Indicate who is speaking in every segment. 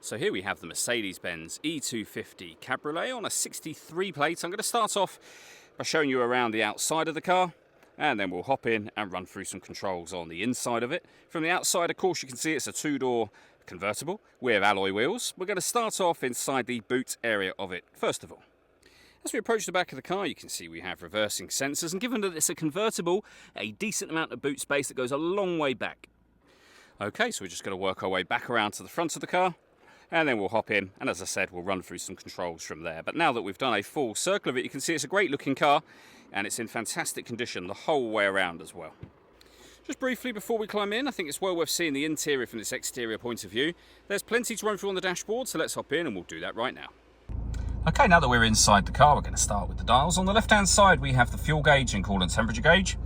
Speaker 1: So here we have the Mercedes-Benz E250 Cabriolet on a 63 plate. I'm going to start off by showing you around the outside of the car, and then we'll hop in and run through some controls on the inside of it. From the outside, of course, you can see it's a two-door convertible with alloy wheels. We're going to start off inside the boot area of it first of all. As we approach the back of the car, you can see we have reversing sensors, and given that it's a convertible, a decent amount of boot space that goes a long way back. Okay, so we're just going to work our way back around to the front of the car, and then we'll hop in, and as I said, we'll run through some controls from there. But now that we've done a full circle of it, you can see it's a great looking car, and it's in fantastic condition the whole way around as well. Just briefly before we climb in, I think it's well worth seeing the interior from this exterior point of view. There's plenty to run through on the dashboard, so let's hop in and we'll do that right now. Okay, now that we're inside the car, we're going to start with the dials. On the left-hand side, we have the fuel gauge and coolant temperature gauge,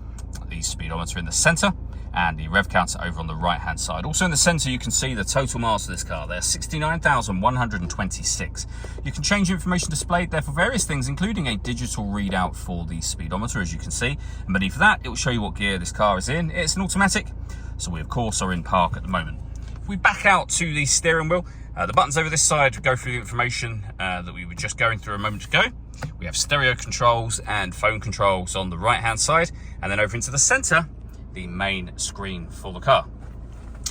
Speaker 1: the speedometer in the centre, and the rev counter over on the right-hand side. Also in the centre, you can see the total miles of this car. They're 69,126. You can change information displayed there for various things, including a digital readout for the speedometer, as you can see. And beneath that, it will show you what gear this car is in. It's an automatic, so we, of course, are in park at the moment. If we back out to the steering wheel, the buttons over this side go through the information that we were just going through a moment ago. We have stereo controls and phone controls on the right-hand side, and then over into the centre, the main screen for the car.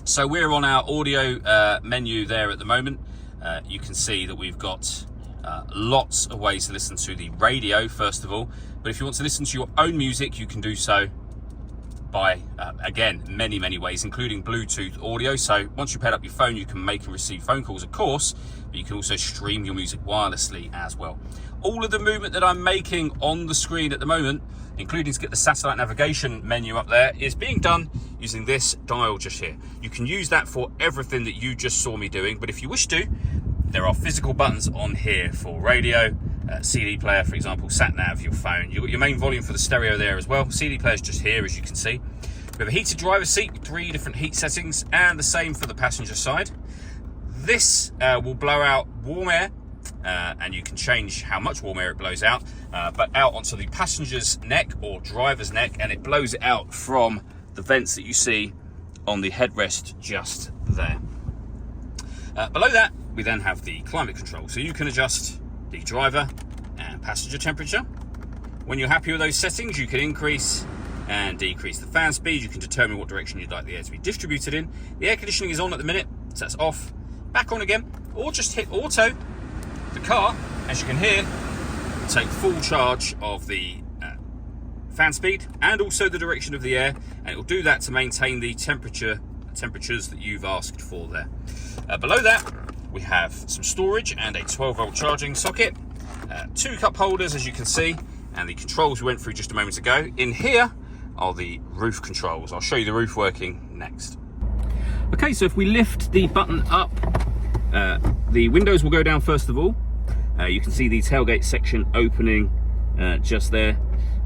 Speaker 1: So we're on our audio menu there at the moment. You can see that we've got lots of ways to listen to the radio, first of all. But if you want to listen to your own music, you can do so by, again, many ways, including Bluetooth audio. So once you pair up your phone, you can make and receive phone calls, of course, but you can also stream your music wirelessly as well. All of the movement that I'm making on the screen at the moment, including to get the satellite navigation menu up there, is being done using this dial just here. You can use that for everything that you just saw me doing, but if you wish to, there are physical buttons on here for radio, CD player, for example, sat nav, your phone. You've got your main volume for the stereo there as well. CD player's just here, as you can see. We have a heated driver's seat with 3 different heat settings, and the same for the passenger side. This will blow out warm air, and you can change how much warm air it blows out, but out onto the passenger's neck or driver's neck, and it blows it out from the vents that you see on the headrest just there. Below that, we then have the climate control, so you can adjust the driver and passenger temperature. When you're happy with those settings, you can increase and decrease the fan speed. You can determine what direction you'd like the air to be distributed in. The air conditioning is on at the minute, so that's off, back on again, or just hit auto. The car, as you can hear, will take full charge of the fan speed and also the direction of the air, and it will do that to maintain the temperatures that you've asked for there. Below that, we have some storage and a 12-volt charging socket, 2 cup holders, as you can see, and the controls we went through just a moment ago. In here are the roof controls. I'll show you the roof working next. Okay, so if we lift the button up, the windows will go down first of all. You can see the tailgate section opening just there.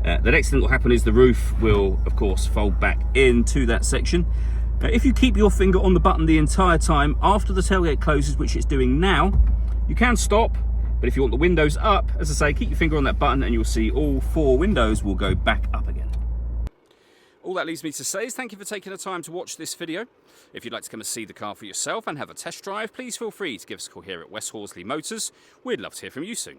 Speaker 1: The next thing that will happen is the roof will, of course, fold back into that section. If you keep your finger on the button the entire time after the tailgate closes, which it's doing now, you can stop. But if you want the windows up, as I say, keep your finger on that button and you'll see all 4 windows will go back up again. All that leaves me to say is thank you for taking the time to watch this video. If you'd like to come and see the car for yourself and have a test drive, please feel free to give us a call here at West Horsley Motors. We'd love to hear from you soon.